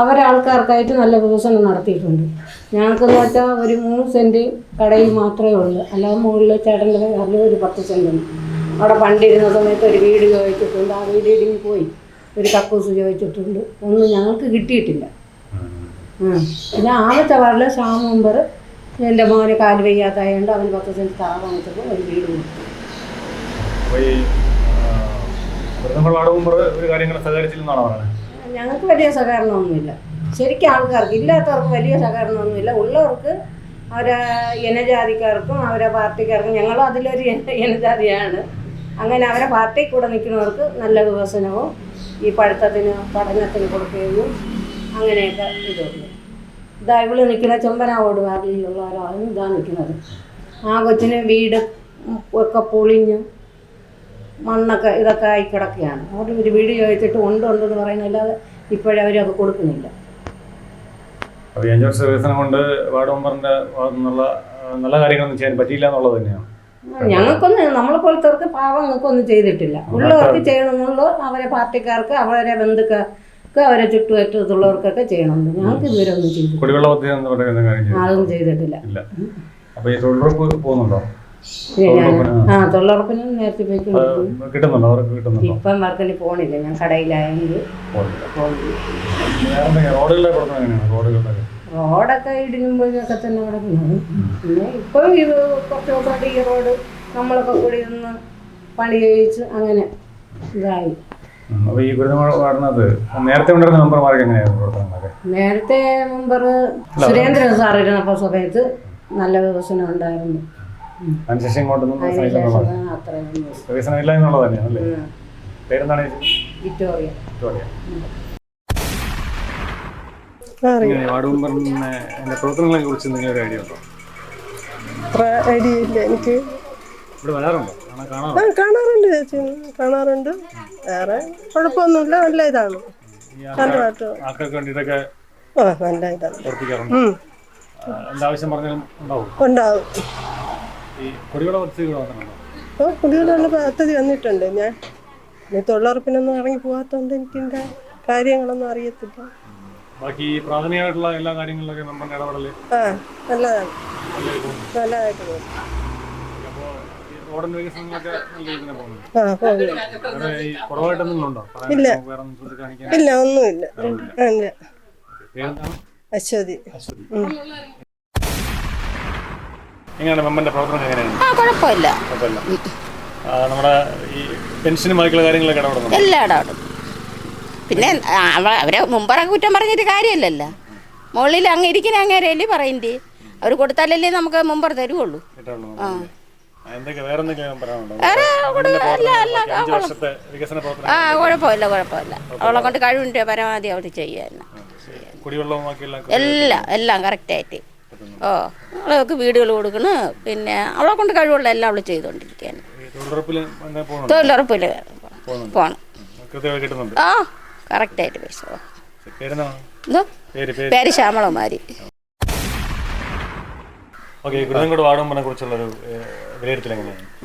J: അവരാൾക്കാർക്കായിട്ട് നല്ല വികസനം നടത്തിയിട്ടുണ്ട്. ഞങ്ങൾക്കെന്ന് വെച്ചാൽ ഒരു 3 സെൻറ്റ് കടയിൽ മാത്രമേ ഉള്ളൂ. അല്ലാതെ മുകളിൽ ചേട്ടൻ്റെ പേരിൽ ഒരു 10 സെൻറ്റുണ്ട്. അവിടെ പണ്ടിരുന്ന സമയത്ത് ഒരു വീട് ചോദിച്ചിട്ടുണ്ട്. ആ വീട് ഇടിഞ്ഞ് പോയി. ഒരു കക്കൂസ് ചോദിച്ചിട്ടുണ്ട്. ഒന്നും ഞങ്ങൾക്ക് കിട്ടിയിട്ടില്ല. പിന്നെ ആമത്തെ വാർഡിലെ ശ്യാം മെമ്പർ എൻ്റെ മോനെ കാല് വയ്യാത്തായതുകൊണ്ട് അവന് 10 സെൻറ്റ് തറ വാങ്ങിച്ചപ്പോൾ ഒരു വീട് കൊടുത്തു.
C: നമ്മൾ വാർഡ് മെമ്പർ ഒരു കാര്യങ്ങൾ സഹകരിച്ചില്ലെന്നാണോ പറയുന്നത്?
J: ഞങ്ങൾക്ക് വലിയ സഹകരണമൊന്നുമില്ല. ശരിക്കും ആൾക്കാർക്ക് ഇല്ലാത്തവർക്ക് വലിയ സഹകരണമൊന്നുമില്ല. ഉള്ളവർക്ക് അവരെ ഇനജാതിക്കാർക്കും അവരെ പാർട്ടിക്കാർക്കും, ഞങ്ങളും അതിലൊരു ഇനജാതിയാണ്, അങ്ങനെ അവരെ പാർട്ടി കൂടെ നിൽക്കുന്നവർക്ക് നല്ല വികസനവും ഈ പഠനത്തിന് കൊടുക്കുകയും അങ്ങനെയൊക്കെ ഇതുണ്ട്. ഇതാ ഇവിടെ നിൽക്കുന്ന ചെമ്പനാവോട് വാർഡിലുള്ള ഒരാളാണ് ഇതാ നിൽക്കുന്നത്. ആ കൊച്ചിന് വീട് ഒക്കെ പൊളിഞ്ഞ് മണ്ണൊക്കെ ഇതൊക്കെ ആയി കിടക്കുകയാണ്. അവർ ഒരു വീട് ചോദിച്ചിട്ട് ഉണ്ടെന്ന് പറയുന്നല്ലാതെ ഇപ്പോഴവരത് കൊടുക്കുന്നില്ല.
C: അപ്പോൾ 5 വർഷ വികസനം കൊണ്ട് വാർഡ് മെമ്പറിൻ്റെ ഭാഗത്തുനിന്നുള്ള നല്ല കാര്യങ്ങളൊന്നും ചെയ്യാൻ പറ്റിയില്ല എന്നുള്ളത് തന്നെയാണ്.
J: ഞങ്ങൾക്കൊന്നും നമ്മളെ പോലത്തവർക്ക് പാവങ്ങൾക്കൊന്നും ചെയ്തിട്ടില്ല. ഉള്ളവർക്ക് ചെയ്യണമെന്നുള്ളൂ, അവരെ പാർട്ടിക്കാർക്ക് അവരെ ബന്ധുക്കൾക്ക് അവരെ ചുറ്റുവറ്റത്തുള്ളവർക്കൊക്കെ ചെയ്യണമെന്ന്. ഞങ്ങൾക്ക് ഇതുവരെ ഒന്നും ചെയ്തു
C: കുടിവെള്ള പദ്ധതി എന്ന് പറയുന്ന കാര്യം
J: അതൊന്നും ചെയ്തിട്ടില്ല.
C: അപ്പോൾ ഈ തൊഴിലുറപ്പ് പോകുന്നുണ്ടോ?
J: തൊഴിലുറപ്പിന് നേരത്തെ
C: കിട്ടുന്നുണ്ടോ? അവർക്ക് കിട്ടുന്നുണ്ടോ?
J: ഇപ്പം വർക്കിന് പോണില്ല, ഞാൻ കടയിലായെങ്കിൽ റോഡൊക്കെ ഇടിഞ്ഞുമ്പോഴൊക്കെ തന്നെ കിടക്കുന്നത്. പിന്നെ ഇപ്പം ഇത് കുറച്ച് ദിവസമായിട്ട് ഈ റോഡ് നമ്മളൊക്കെ കൂടി ഒന്ന് പണി കഴിച്ച് അങ്ങനെ ഇതായി.
C: അപ്പോൾ ഈ ഗുരുതരമാടുന്നത് നേരത്തെ ഉണ്ടായിരുന്ന മെമ്പർമാർക്ക് എങ്ങനെയായിരുന്നു പ്രവർത്തനങ്ങളൊക്കെ?
J: നേരത്തെ മെമ്പർ സുരേന്ദ്രൻ സാർ ഇരുന്നപ്പോൾ സമയത്ത് നല്ല വികസനം ഉണ്ടായിരുന്നു.
C: അതിനുശേഷം ഇങ്ങോട്ടൊന്നും വികസനം ഇല്ല എന്നുള്ളത് തന്നെയാണ് അല്ലേ? പേരെന്താണ്?
J: വിക്ടോറിയ.
C: വാർഡ് മെമ്പറിന്റെ പ്രവർത്തനങ്ങളെ കുറിച്ച് എന്തെങ്കിലും ഒരു ഐഡിയ ഉണ്ടോ?
K: ഐഡിയ ഇല്ല എനിക്ക്.
C: ഇവിടെ വരാറുണ്ടോ?
K: കാണാറുണ്ട് ചേച്ചി, കാണാറുണ്ട്. വേറെ കുഴപ്പമൊന്നുമില്ല, നല്ല ഇതാണ്.
C: ആൾക്കാർക്ക് വേണ്ടിയിട്ടൊക്കെ
K: നല്ല ഇതാണ്.
C: പ്രവർത്തിക്കാറുണ്ട്. എന്താവശ്യം പറഞ്ഞാലും
K: ഉണ്ടാവും.
C: ഈ കുടിവെള്ള പദ്ധതി വന്നിട്ടുണ്ടോ?
K: കുടിവെള്ള പദ്ധതി വന്നിട്ടുണ്ട്. ഞാൻ തൊഴിലുറപ്പിനൊന്നും ഇറങ്ങി പോകാത്തതുകൊണ്ട് എനിക്കിൻ്റെ കാര്യങ്ങളൊന്നും അറിയത്തില്ല.
C: ബാക്കി പ്രാഥമികമായിട്ടുള്ള എല്ലാ കാര്യങ്ങളിലൊക്കെ മെമ്പറിന്റെ ഇടപെടൽ
K: നല്ലതാണ്, നല്ലതായിട്ട് പോകും.
C: അപ്പോൾ ഈ റോഡിന്റെ വികസനങ്ങളൊക്കെ നല്ല രീതിയിൽ പോകുന്നു. ഈ കുറവായിട്ട് എന്തെങ്കിലും ഉണ്ടോ?
K: ഇല്ല ഇല്ല, ഒന്നുമില്ല. അശ്വതി.
C: എങ്ങനെയാണ് മെമ്പറിന്റെ പ്രവർത്തനം? എങ്ങനെയാണ്?
B: കുഴപ്പമില്ല.
C: നമ്മുടെ ഈ പെൻഷനുമായിട്ടുള്ള കാര്യങ്ങളൊക്കെ ഇടപെടുന്നു.
B: എല്ലാം ഇടപെടും. പിന്നെ അവരെ മുമ്പറൊക്കെ കുറ്റം പറഞ്ഞിട്ട് കാര്യമല്ലല്ലോ. മുകളിൽ അങ്ങ് ഇരിക്കുന്ന അങ്ങേരല്ലേ പറയണ്ടേ, അവർ കൊടുത്താലല്ലേ നമുക്ക് മുമ്പർ തരുവുള്ളൂ. കുഴപ്പമില്ല, കുഴപ്പമില്ല. അവളെ കൊണ്ട് കഴിവിൻ്റെ പരമാവധി അവർ ചെയ്യാൻ എല്ലാം കറക്റ്റായിട്ട്. അവൾക്ക് വീടുകൾ കൊടുക്കണം. പിന്നെ അവളെ കൊണ്ട് കഴിവുള്ള എല്ലാം അവൾ ചെയ്തുകൊണ്ടിരിക്കുകയാണ്. തൊഴിലുറപ്പിൽ പോകണം. കറക്റ്റായിട്ട് പൈസ. പേര് ശ്യാമളമാരി.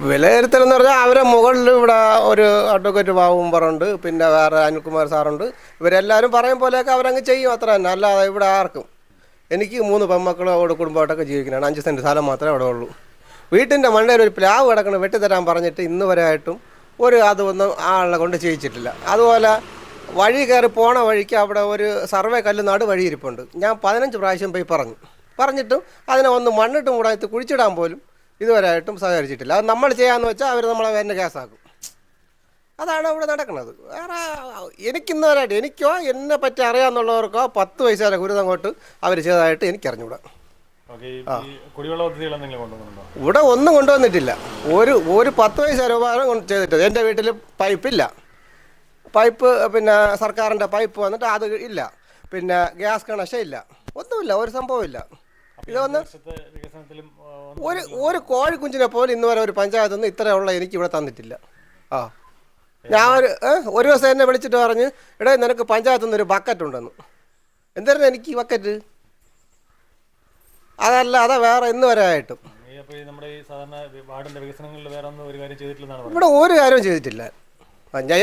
L: വിലയിരുത്തൽ എന്ന് പറഞ്ഞാൽ അവരെ മുകളിൽ ഇവിടെ ഒരു അഡ്വക്കേറ്റ് ബാബുമ്പറുണ്ട്, പിന്നെ വേറെ അനിൽകുമാർ സാറുണ്ട്. ഇവരെല്ലാവരും പറയും പോലെയൊക്കെ അവരങ്ങ് ചെയ്യും, അത്ര തന്നെ. അല്ലാതെ ഇവിടെ ആർക്കും, എനിക്ക് 3 പെൺമക്കളും അവിടെ കുടുംബമായിട്ടൊക്കെ ജീവിക്കണം. 5 സെൻറ്റ് സ്ഥലം മാത്രമേ അവിടെ ഉള്ളൂ. വീട്ടിൻ്റെ മണ്ടയിൽ ഒരു പ്ലാവ് കിടക്കണം വെട്ടിത്തരാൻ പറഞ്ഞിട്ട് ഇന്ന് വരെ ആയിട്ടും അതൊന്നും ആളെ കൊണ്ട് ചെയ്യിച്ചിട്ടില്ല. അതുപോലെ വഴി കയറി പോണ വഴിക്ക് അവിടെ ഒരു സർവേ കല്ലുനാട് വഴി ഇരിപ്പുണ്ട്. ഞാൻ 15 പ്രാവശ്യം പോയി പറഞ്ഞിട്ടും അതിനെ ഒന്ന് മണ്ണിട്ട് മൂടാത്ത് കുഴിച്ചിടാൻ പോലും ഇതുവരെ ആയിട്ടും സഹകരിച്ചിട്ടില്ല. അത് നമ്മൾ ചെയ്യാമെന്ന് വെച്ചാൽ അവർ നമ്മളെ വേറെ കേസാക്കും. അതാണ് ഇവിടെ നടക്കുന്നത്. വേറെ എനിക്കിന്നവരായിട്ട് എനിക്കോ എന്നെ പറ്റി അറിയാമെന്നുള്ളവർക്കോ 10 പൈസ ഗുരുതങ്ങോട്ട് അവർ ചെയ്തതായിട്ട് എനിക്കറിഞ്ഞൂടാ. ഇവിടെ ഒന്നും കൊണ്ടുവന്നിട്ടില്ല. ഒരു 10 പൈസ രൂപ ചെയ്തിട്ട് എൻ്റെ വീട്ടിൽ പൈപ്പില്ല. പൈപ്പ് പിന്നെ സർക്കാരിൻ്റെ പൈപ്പ് വന്നിട്ട് അത് ഇല്ല. പിന്നെ ഗ്യാസ് കണക്ഷൻ ഇല്ല, ഒന്നുമില്ല, ഒരു സംഭവമില്ല. ഇതൊന്ന് ഒരു കോഴിക്കുഞ്ചിനെ പോലും ഇന്ന് വരെ ഒരു പഞ്ചായത്തിൽ നിന്ന് ഇത്രയുള്ള എനിക്ക് ഇവിടെ തന്നിട്ടില്ല. ഞാൻ ഒരു ദിവസം എന്നെ വിളിച്ചിട്ട് പറഞ്ഞ്, എടേ നിനക്ക് പഞ്ചായത്തിൽ നിന്ന് ഒരു ബക്കറ്റ് ഉണ്ടെന്ന്. എന്തായിരുന്നു എനിക്ക് ഈ ബക്കറ്റ്? അതല്ലാതെ വേറെ ഇന്ന് വരെ ആയിട്ടും ഇവിടെ ഒരു കാര്യവും ചെയ്തിട്ടില്ല.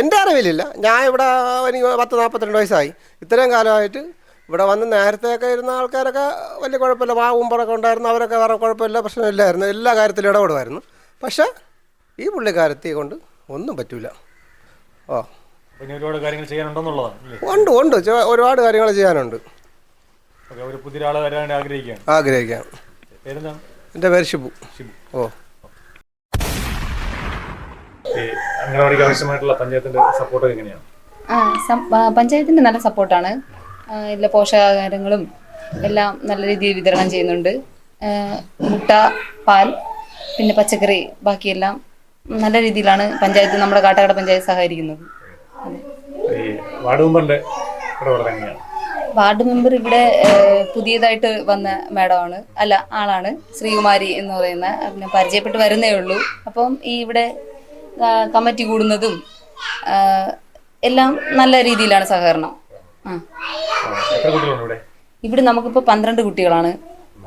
L: എൻ്റെ അറിവിലില്ല. ഞാൻ ഇവിടെ എനിക്ക് 40-42 വയസ്സായി. ഇത്രയും കാലമായിട്ട് ഇവിടെ വന്ന് നേരത്തെയൊക്കെ ഇരുന്ന ആൾക്കാരൊക്കെ വലിയ കുഴപ്പമില്ല, വാവുമ്പറൊക്കെ ഉണ്ടായിരുന്നു. അവരൊക്കെ വേറെ കുഴപ്പമില്ല, പ്രശ്നമില്ലായിരുന്നു, എല്ലാ കാര്യത്തിലും ഇടപെടുമായിരുന്നു. പക്ഷേ ഈ പുള്ളിക്കാരത്തെ കൊണ്ട് ഒന്നും പറ്റൂല.
C: ഒരുപാട് കാര്യങ്ങൾ ചെയ്യാനുണ്ടെന്നുള്ളതാണ്.
L: ഉണ്ട്, ഒരുപാട് കാര്യങ്ങൾ ചെയ്യാനുണ്ട്. ആഗ്രഹിക്കാം. എൻ്റെ പേര് ഷിബു.
C: അംഗനവാടിക്ക് ആവശ്യമായിട്ടുള്ള പഞ്ചായത്തിന്റെ സപ്പോർട്ട് എങ്ങനെയാണ്?
M: പഞ്ചായത്തിൻ്റെ നല്ല സപ്പോർട്ടാണ്. എല്ലാ പോഷകാഹാരങ്ങളും എല്ലാം നല്ല രീതിയിൽ വിതരണം ചെയ്യുന്നുണ്ട്. മുട്ട, പാൽ, പിന്നെ പച്ചക്കറി, ബാക്കിയെല്ലാം നല്ല രീതിയിലാണ് പഞ്ചായത്ത്, നമ്മുടെ കാട്ടാക്കട പഞ്ചായത്ത് സഹകരിക്കുന്നത്. വാർഡ് മെമ്പർ ഇവിടെ പുതിയതായിട്ട് വന്ന മാഡമാണ്, ആളാണ്, ശ്രീകുമാരി എന്ന് പറയുന്ന. പിന്നെ പരിചയപ്പെട്ട് വരുന്നേ ഉള്ളൂ. അപ്പം ഈ ഇവിടെ കമ്മിറ്റി കൂടുന്നതും എല്ലാം നല്ല രീതിയിലാണ് സഹകരണം. ഇവിടെ നമുക്കിപ്പോൾ 12 കുട്ടികളാണ്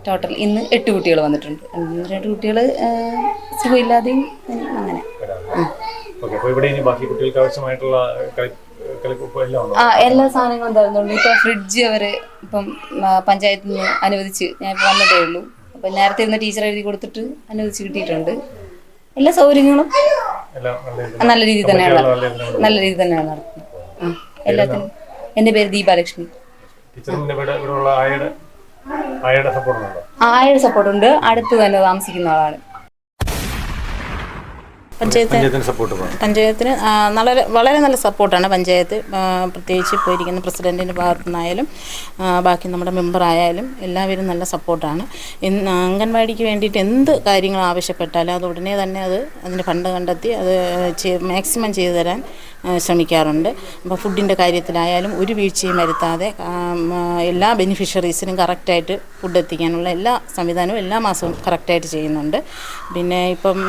M: ടോട്ടൽ. ഇന്ന് 8 കുട്ടികൾ വന്നിട്ടുണ്ട്. 2 കുട്ടികൾ സുഖമില്ലാതെയും അങ്ങനെ. എല്ലാ സാധനങ്ങളും തരുന്നുണ്ട്. ഇപ്പം ഫ്രിഡ്ജ് അവര് ഇപ്പം പഞ്ചായത്തിൽ നിന്ന് അനുവദിച്ച്, ഞാൻ ഇപ്പോൾ വന്നതേ ഉള്ളൂ. അപ്പം നേരത്തെ ഇരുന്ന ടീച്ചർ എഴുതി കൊടുത്തിട്ട് അനുവദിച്ച് കിട്ടിയിട്ടുണ്ട്. എല്ലാ സൗകര്യങ്ങളും നല്ല രീതിയിൽ തന്നെയാണ് നടത്തുന്നത്. എല്ലാത്തിനും. എൻ്റെ പേര് ദീപാലക്ഷ്മി. ആയുടെ സപ്പോർട്ട് ഉണ്ട്. അടുത്ത് തന്നെ താമസിക്കുന്ന ആളാണ്.
N: പഞ്ചായത്തിന് വളരെ നല്ല സപ്പോർട്ടാണ് പഞ്ചായത്ത്. പ്രത്യേകിച്ച് ഇപ്പോൾ ഇരിക്കുന്ന പ്രസിഡൻറ്റിൻ്റെ ഭാഗത്തു നിന്നായാലും ബാക്കി നമ്മുടെ മെമ്പറായാലും എല്ലാവരും നല്ല സപ്പോർട്ടാണ്. അംഗൻവാടിക്ക് വേണ്ടിയിട്ട് എന്ത് കാര്യങ്ങൾ ആവശ്യപ്പെട്ടാലും അത് ഉടനെ തന്നെ അതിൻ്റെ ഫണ്ട് കണ്ടെത്തി അത് മാക്സിമം ചെയ്തു തരാൻ ശ്രമിക്കാറുണ്ട്. അപ്പോൾ ഫുഡിൻ്റെ കാര്യത്തിലായാലും ഒരു വീഴ്ചയും വരുത്താതെ എല്ലാ ബെനിഫിഷ്യറീസിനും കറക്റ്റായിട്ട് ഫുഡ് എത്തിക്കാനുള്ള എല്ലാ സംവിധാനവും എല്ലാ മാസവും കറക്റ്റായിട്ട് ചെയ്യുന്നുണ്ട്. പിന്നെ ഇപ്പം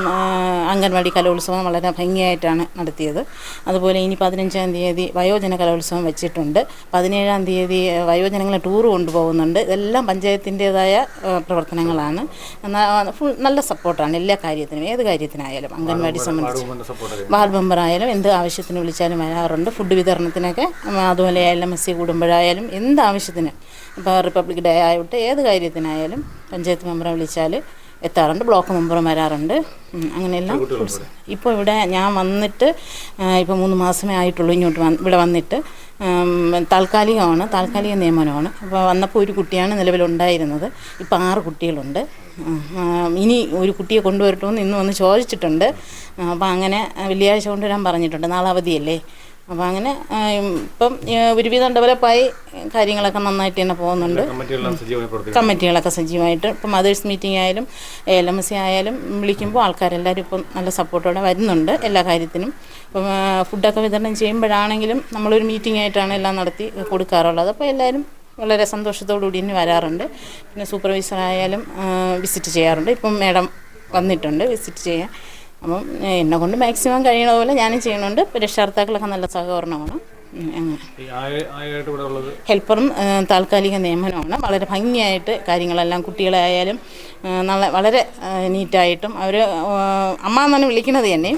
N: അംഗൻവാടി കലോത്സവം വളരെ ഭംഗിയായിട്ടാണ് നടത്തിയത്. അതുപോലെ ഇനി 15-ാം തീയതി വയോജന കലോത്സവം വെച്ചിട്ടുണ്ട്. 17-ാം തീയതി വയോജനങ്ങളെ ടൂർ കൊണ്ടുപോകുന്നുണ്ട്. ഇതെല്ലാം പഞ്ചായത്തിൻ്റേതായ പ്രവർത്തനങ്ങളാണ്. നല്ല സപ്പോർട്ടാണ് എല്ലാ കാര്യത്തിനും, ഏത് കാര്യത്തിനായാലും. അംഗൻവാടി സംബന്ധിച്ച് വാർഡ് മെമ്പറായാലും എന്ത് ആവശ്യത്തിന് വിളിച്ചാലും വരാറുണ്ട്. ഫുഡ് വിതരണത്തിനൊക്കെ, അതുപോലെ LMC കൂടുമ്പോഴായാലും എന്ത് ആവശ്യത്തിന്, ഇപ്പോൾ റിപ്പബ്ലിക് ഡേ ആയിട്ട് ഏത് കാര്യത്തിനായാലും പഞ്ചായത്ത് മെമ്പറെ വിളിച്ചാൽ എത്താറുണ്ട്. ബ്ലോക്ക് മെമ്പറും വരാറുണ്ട്. അങ്ങനെയെല്ലാം. ഇപ്പോൾ ഇവിടെ ഞാൻ വന്നിട്ട് ഇപ്പോൾ 3 മാസമേ ആയിട്ടുള്ളൂ ഇവിടെ വന്നിട്ട്. താൽക്കാലിക നിയമനമാണ്. അപ്പോൾ വന്നപ്പോൾ ഒരു കുട്ടിയാണ് നിലവിലുണ്ടായിരുന്നത്. ഇപ്പോൾ 6 കുട്ടികളുണ്ട്. ഇനി ഒരു കുട്ടിയെ കൊണ്ടുവരട്ടുമെന്ന് ഇന്ന് വന്ന് ചോദിച്ചിട്ടുണ്ട്. അപ്പോൾ അങ്ങനെ വെള്ളിയാഴ്ച കൊണ്ടുവരാൻ പറഞ്ഞിട്ടുണ്ട്. നാളെ അവധിയല്ലേ. അപ്പോൾ അങ്ങനെ ഇപ്പം ഒരുവിധം ഡെവലപ്പായി കാര്യങ്ങളൊക്കെ നന്നായിട്ട് തന്നെ പോകുന്നുണ്ട്. കമ്മിറ്റികളൊക്കെ സജീവമായിട്ട് ഇപ്പം മദേഴ്സ് മീറ്റിംഗ് ആയാലും LMC ആയാലും വിളിക്കുമ്പോൾ ആൾക്കാരെല്ലാവരും ഇപ്പം നല്ല സപ്പോർട്ടോടെ വരുന്നുണ്ട് എല്ലാ കാര്യത്തിനും. ഇപ്പം ഫുഡൊക്കെ വിതരണം ചെയ്യുമ്പോഴാണെങ്കിലും നമ്മളൊരു മീറ്റിംഗ് ആയിട്ടാണ് എല്ലാം നടത്തി കൊടുക്കാറുള്ളത്. അപ്പോൾ എല്ലാവരും വളരെ സന്തോഷത്തോടു കൂടി ഇനി വരാറുണ്ട്. പിന്നെ സൂപ്പർവൈസർ ആയാലും വിസിറ്റ് ചെയ്യാറുണ്ട്. ഇപ്പം മാഡം വന്നിട്ടുണ്ട് വിസിറ്റ് ചെയ്യാൻ. അപ്പം എന്നെ കൊണ്ട് മാക്സിമം കഴിയണ പോലെ ഞാനും ചെയ്യുന്നുണ്ട്. രക്ഷകർത്താക്കളൊക്കെ നല്ല സഹകരണമാണ്. ഹെൽപ്പറും താൽക്കാലിക നിയമനമാണ്. വളരെ ഭംഗിയായിട്ട് കാര്യങ്ങളെല്ലാം കുട്ടികളെ ആയാലും വളരെ നീറ്റായിട്ടും അവർ അമ്മ എന്നാണ് വിളിക്കുന്നത് തന്നെ.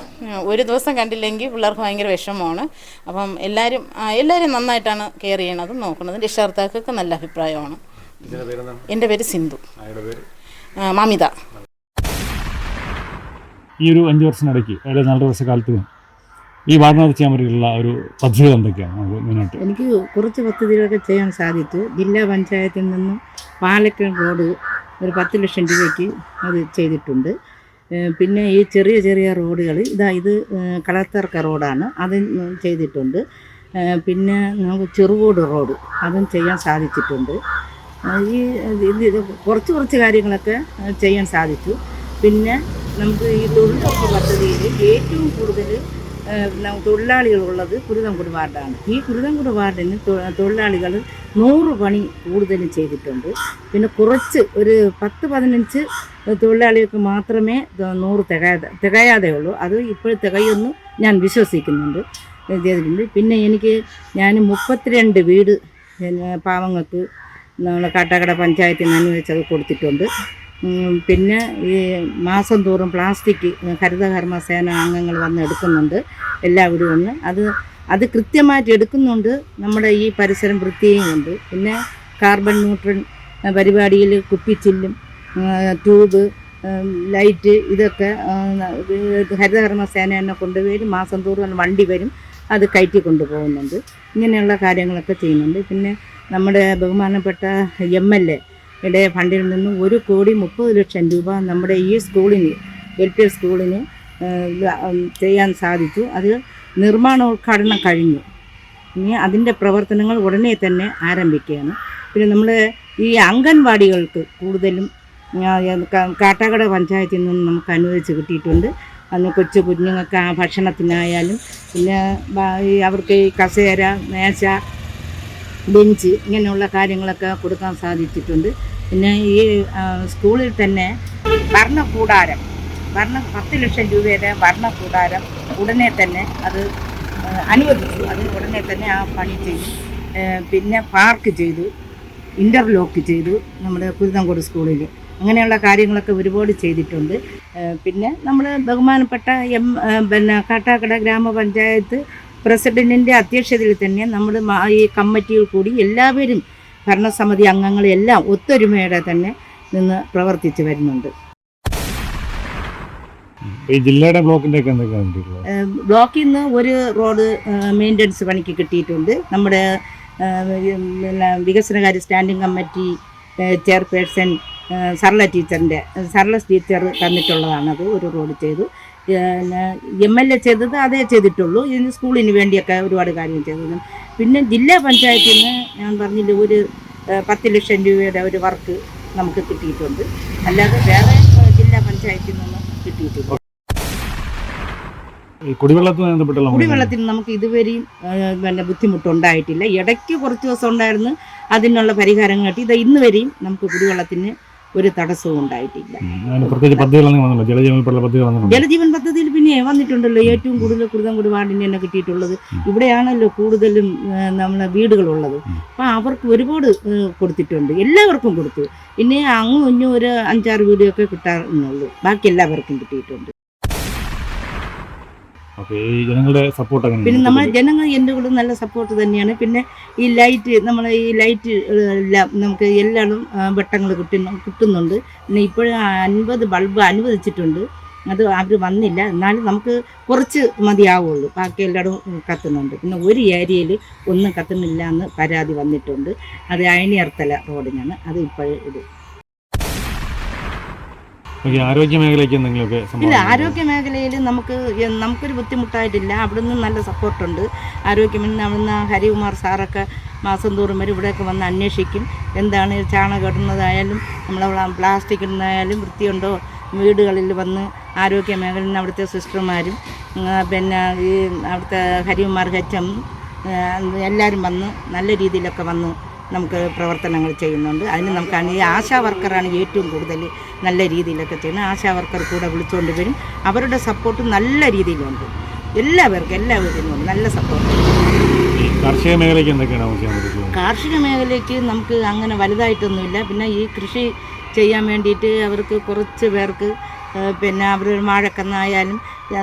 N: ഒരു ദിവസം കണ്ടില്ലെങ്കിൽ പിള്ളേർക്ക് ഭയങ്കര വിഷമമാണ്. അപ്പം എല്ലാവരും നന്നായിട്ടാണ് കെയർ ചെയ്യണതും നോക്കുന്നതും. രക്ഷകർത്താക്കൾക്ക് നല്ല അഭിപ്രായമാണ്. എൻ്റെ പേര് സിന്ധു. മമിത.
C: ഈ ഒരു 5 വർഷത്തിനിടയ്ക്ക്, അതായത് 4 വർഷക്കാലത്ത് ഈ വാർഡിനകത്ത് ചെയ്യാൻ പറ്റിയുള്ള ഒരു പദ്ധതികൾ എന്തൊക്കെയാണ് മെയിനായിട്ട്?
O: എനിക്ക് കുറച്ച് പദ്ധതികളൊക്കെ ചെയ്യാൻ സാധിച്ചു. ജില്ലാ പഞ്ചായത്തിൽ നിന്നും പാലക്കൽ റോഡ് ഒരു 10 ലക്ഷം രൂപയ്ക്ക് അത് ചെയ്തിട്ടുണ്ട്. പിന്നെ ഈ ചെറിയ റോഡുകൾ ഇത് കളത്തർക്ക റോഡാണ്, അത് ചെയ്തിട്ടുണ്ട്. പിന്നെ നമുക്ക് ചെറുകോട് റോഡ് അതും ചെയ്യാൻ സാധിച്ചിട്ടുണ്ട്. ഇത് കുറച്ച് കാര്യങ്ങളൊക്കെ ചെയ്യാൻ സാധിച്ചു. പിന്നെ നമുക്ക് ഈ തൊഴിലുറപ്പ് പദ്ധതിയിൽ ഏറ്റവും കൂടുതൽ തൊഴിലാളികളുള്ളത് കുരുതംകുടി വാർഡാണ്. ഈ കുരുതംകുടി വാർഡിന് തൊഴിലാളികൾ 100 പണി കൂടുതലും ചെയ്തിട്ടുണ്ട്. പിന്നെ കുറച്ച് ഒരു 10-15 തൊഴിലാളികൾക്ക് മാത്രമേ 100 തികയാതെ ഉള്ളൂ. അത് ഇപ്പോൾ തികയൊന്നും ഞാൻ വിശ്വസിക്കുന്നുണ്ട്, ചെയ്തിട്ടുണ്ട്. പിന്നെ ഞാൻ 32 വീട് പാവങ്ങൾക്ക് നമ്മുടെ കാട്ടാക്കട പഞ്ചായത്തിൽ നിന്ന് അനുവദിച്ചത് കൊടുത്തിട്ടുണ്ട്. പിന്നെ ഈ മാസം തോറും പ്ലാസ്റ്റിക് ഹരിതകർമ്മസേന അംഗങ്ങൾ വന്ന് എടുക്കുന്നുണ്ട് എല്ലാവരും വന്ന്. അത് കൃത്യമായിട്ട് എടുക്കുന്നുണ്ട്. നമ്മുടെ ഈ പരിസരം വൃത്തിയുമുണ്ട്. പിന്നെ കാർബൺ ന്യൂട്രൽ പരിപാടിയിൽ കുപ്പിച്ചില്ലും ട്യൂബ് ലൈറ്റ് ഇതൊക്കെ ഹരിതകർമ്മസേന തന്നെ കൊണ്ടുപോയി മാസം തോറും വണ്ടി വരും, അത് കയറ്റി കൊണ്ടുപോകുന്നുണ്ട്. ഇങ്ങനെയുള്ള കാര്യങ്ങളൊക്കെ ചെയ്യുന്നുണ്ട്. പിന്നെ നമ്മുടെ ബഹുമാനപ്പെട്ട MLA ഫണ്ടിൽ നിന്ന് 1,30,00,000 രൂപ നമ്മുടെ ഈ സ്കൂളിന് LP സ്കൂളിന് ചെയ്യാൻ സാധിച്ചു. അത് നിർമ്മാണോദ്ഘാടനം കഴിഞ്ഞു. ഇനി അതിൻ്റെ പ്രവർത്തനങ്ങൾ ഉടനെ തന്നെ ആരംഭിക്കുകയാണ്. പിന്നെ നമ്മൾ ഈ അംഗൻവാടികൾക്ക് കൂടുതലും കാട്ടാക്കട പഞ്ചായത്തിൽ നിന്നും നമുക്ക് അനുവദിച്ച് കിട്ടിയിട്ടുണ്ട്. അന്ന് കൊച്ചു കുഞ്ഞുങ്ങൾക്ക് ഭക്ഷണത്തിനായാലും പിന്നെ അവർക്ക് ഈ കസേര, മേശ, ബെഞ്ച് ഇങ്ങനെയുള്ള കാര്യങ്ങളൊക്കെ കൊടുക്കാൻ സാധിച്ചിട്ടുണ്ട്. പിന്നെ ഈ സ്കൂളിൽ തന്നെ ഭരണകൂടാരം 10 ലക്ഷം രൂപയുടെ ഭരണകൂടാരം ഉടനെ തന്നെ അത് അനുവദിച്ചു. അത് ഉടനെ തന്നെ ആ പണി ചെയ്തു. പിന്നെ പാർക്ക് ചെയ്തു, ഇൻ്റർലോക്ക് ചെയ്തു നമ്മുടെ കുരുതംകോട് സ്കൂളിൽ. അങ്ങനെയുള്ള കാര്യങ്ങളൊക്കെ ഒരുപാട് ചെയ്തിട്ടുണ്ട്. പിന്നെ നമ്മൾ ബഹുമാനപ്പെട്ട കാട്ടാക്കട ഗ്രാമപഞ്ചായത്ത് പ്രസിഡൻറ്റിൻ്റെ അധ്യക്ഷതയിൽ തന്നെ നമ്മൾ ഈ കമ്മിറ്റിയിൽ കൂടി എല്ലാവരും ഭരണസമിതി അംഗങ്ങളെല്ലാം ഒത്തൊരുമയോടെ തന്നെ നിന്ന് പ്രവർത്തിച്ച് വരുന്നുണ്ട്.
C: ഈ ജില്ലയുടെ ബ്ലോക്കിൻ്റെ ഒക്കെ എന്തൊക്കെയാണ്?
O: ബ്ലോക്കിൽ നിന്ന് ഒരു റോഡ് മെയിൻ്റനൻസ് പണിക്ക് കിട്ടിയിട്ടുണ്ട്. നമ്മുടെ വികസനകാര്യ സ്റ്റാൻഡിംഗ് കമ്മിറ്റി ചെയർപേഴ്സൺ സർല ടീച്ചർ തന്നിട്ടുള്ളതാണത്. ഒരു റോഡ് ചെയ്തു. MLA ചെയ്തത് അതേ ചെയ്തിട്ടുള്ളൂ. ഇതിന് സ്കൂളിന് വേണ്ടിയൊക്കെ ഒരുപാട് കാര്യം ചെയ്തത്. പിന്നെ ജില്ലാ പഞ്ചായത്തിൽ നിന്ന് ഞാൻ പറഞ്ഞില്ല ഒരു 10 ലക്ഷം രൂപയുടെ ഒരു വർക്ക് നമുക്ക് കിട്ടിയിട്ടുണ്ട്. അല്ലാതെ വേറെ ജില്ലാ പഞ്ചായത്തിൽ നിന്ന് കിട്ടിയിട്ടില്ല. കുടിവെള്ളത്തിന് നമുക്ക് ഇതുവരെയും ബുദ്ധിമുട്ടുണ്ടായിട്ടില്ല. ഇടയ്ക്ക് കുറച്ച് ദിവസം ഉണ്ടായിരുന്നു, അതിനുള്ള പരിഹാരം കിട്ടി. ഇത് ഇന്ന് വരെയും നമുക്ക് കുടിവെള്ളത്തിന് ഒരു തടസ്സവും ഉണ്ടായിട്ടില്ല. ജലജീവൻ പദ്ധതിയിൽ പിന്നെ വന്നിട്ടുണ്ടല്ലോ. ഏറ്റവും കൂടുതൽ കുരുതംകോട് വാർഡിന് തന്നെ കിട്ടിയിട്ടുള്ളത്. ഇവിടെയാണല്ലോ കൂടുതലും നമ്മളെ വീടുകളുള്ളത്. അപ്പം അവർക്ക് ഒരുപാട് കൊടുത്തിട്ടുണ്ട്, എല്ലാവർക്കും കൊടുത്തു. പിന്നെ അങ്ങും ഇഞ്ഞും ഒരു 5-6 വീടൊക്കെ കിട്ടാറുള്ളൂ. ബാക്കി എല്ലാവർക്കും കിട്ടിയിട്ടുണ്ട്. പിന്നെ നമ്മൾ ജനങ്ങൾ എൻ്റെ കൂടെ നല്ല സപ്പോർട്ട് തന്നെയാണ്. പിന്നെ ഈ ലൈറ്റ് എല്ലാം നമുക്ക് എല്ലാവരും വെട്ടങ്ങൾ കിട്ടുന്നുണ്ട്. പിന്നെ ഇപ്പോഴും 50 ബൾബ് അനുവദിച്ചിട്ടുണ്ട്. അത് അവർ വന്നില്ല, എന്നാലും നമുക്ക് കുറച്ച് മതിയാവുള്ളൂ. ബാക്കി എല്ലായിടും കത്തുന്നുണ്ട്. പിന്നെ ഒരു ഏരിയയിൽ ഒന്നും കത്തുന്നില്ല എന്ന് പരാതി വന്നിട്ടുണ്ട്. അത് അയണിയർത്തല റോഡിനാണ്. അത് ഇപ്പോഴും ഇത്
C: ആരോഗ്യ മേഖലയ്ക്ക് എന്തെങ്കിലുമൊക്കെ
O: ഇല്ല. ആരോഗ്യ മേഖലയിൽ നമുക്കൊരു ബുദ്ധിമുട്ടായിട്ടില്ല. അവിടുന്ന് നല്ല സപ്പോർട്ടുണ്ട്. ആരോഗ്യമേഖല അവിടുന്ന് ഹരികുമാർ സാറൊക്കെ മാസം തോറും വരെ ഇവിടെയൊക്കെ വന്ന് അന്വേഷിക്കും. എന്താണ് ചാണകം ഇടുന്നതായാലും നമ്മളവിടെ പ്ലാസ്റ്റിക് ഇടുന്നതായാലും വൃത്തിയുണ്ടോ, വീടുകളിൽ വന്ന് ആരോഗ്യ മേഖലയിൽ നിന്ന് അവിടുത്തെ സിസ്റ്റർമാരും പിന്നെ ഈ അവിടുത്തെ ഹരികുമാർ HM എല്ലാവരും വന്ന് നല്ല രീതിയിലൊക്കെ വന്ന് നമുക്ക് പ്രവർത്തനങ്ങൾ ചെയ്യുന്നുണ്ട്. അതിന് നമുക്കാണ് ഈ ആശാ വർക്കറാണ് ഏറ്റവും കൂടുതൽ നല്ല രീതിയിലൊക്കെ ചെയ്യുന്നത്. ആശാ വർക്കർ കൂടെ വിളിച്ചുകൊണ്ട് വരും. അവരുടെ സപ്പോർട്ട് നല്ല രീതിയിലുണ്ട്. എല്ലാവരും നല്ല സപ്പോർട്ട്.
C: കാർഷിക മേഖലയ്ക്ക് എന്തൊക്കെയാണ്?
O: കാർഷിക മേഖലയ്ക്ക് നമുക്ക് അങ്ങനെ വലുതായിട്ടൊന്നുമില്ല. പിന്നെ ഈ കൃഷി ചെയ്യാൻ വേണ്ടിയിട്ട് അവർക്ക് കുറച്ച് പേർക്ക് പിന്നെ അവർ വാഴക്കന്നായാലും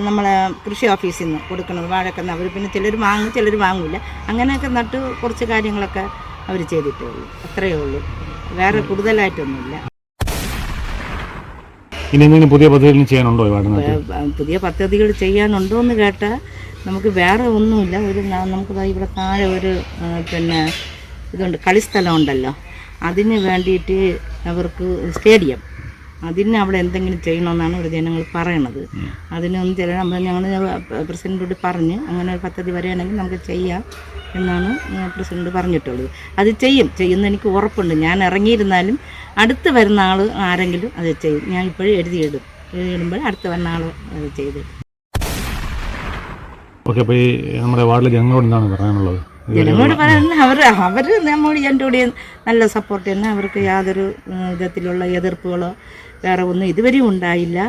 O: നമ്മളെ കൃഷി ഓഫീസിൽ നിന്ന് കൊടുക്കുന്നത് വാഴക്കന്ന് അവർ പിന്നെ ചിലർ വാങ്ങും, ചിലർ വാങ്ങില്ല. അങ്ങനെയൊക്കെ നട്ട് കുറച്ച് കാര്യങ്ങളൊക്കെ അവർ ചെയ്തിട്ടേ ഉള്ളൂ. അത്രയേ ഉള്ളൂ, വേറെ കൂടുതലായിട്ടൊന്നുമില്ല.
C: പുതിയ പദ്ധതികൾ ചെയ്യാനുണ്ടോ?
O: പുതിയ പദ്ധതികൾ ചെയ്യാനുണ്ടോ എന്ന് കേട്ടാൽ നമുക്ക് വേറെ ഒന്നുമില്ല. നമുക്ക് ഇവിടെ താഴെ ഒരു പിന്നെ ഇതുണ്ട്, കളിസ്ഥലം ഉണ്ടല്ലോ. അതിന് വേണ്ടിയിട്ട് അവർക്ക് സ്റ്റേഡിയം, അതിന് അവിടെ എന്തെങ്കിലും ചെയ്യണമെന്നാണ് ഇവിടെ ജനങ്ങൾ പറയണത്. അതിനൊന്നും ഞങ്ങൾ പ്രസിഡൻറ്റോട് പറഞ്ഞ് അങ്ങനെ ഒരു പദ്ധതി വരികയാണെങ്കിൽ നമുക്ക് ചെയ്യാം എന്നാണ് പ്രസിഡന്റ് പറഞ്ഞിട്ടുള്ളത്. അത് ചെയ്യുന്ന എനിക്ക് ഉറപ്പുണ്ട്. ഞാൻ ഇറങ്ങിയിരുന്നാലും അടുത്ത് വരുന്ന ആൾ ആരെങ്കിലും അത് ചെയ്യും. ഞാൻ ഇപ്പോഴും എഴുതിയിടുമ്പോൾ അടുത്ത് വരുന്ന ആൾ അത് ചെയ്ത്.
C: നമ്മുടെ വാർഡിലെ ജനങ്ങളോട് എന്താണ് പറയാനുള്ളത്?
O: ജനങ്ങളോട് പറയുന്നത് അവർ നമ്മൾ എൻ്റെ കൂടെ നല്ല സപ്പോർട്ട് തന്നെ. അവർക്ക് യാതൊരു വിധത്തിലുള്ള എതിർപ്പുകളോ വേറെ ഒന്നും ഇതുവരെയും ഉണ്ടായില്ല.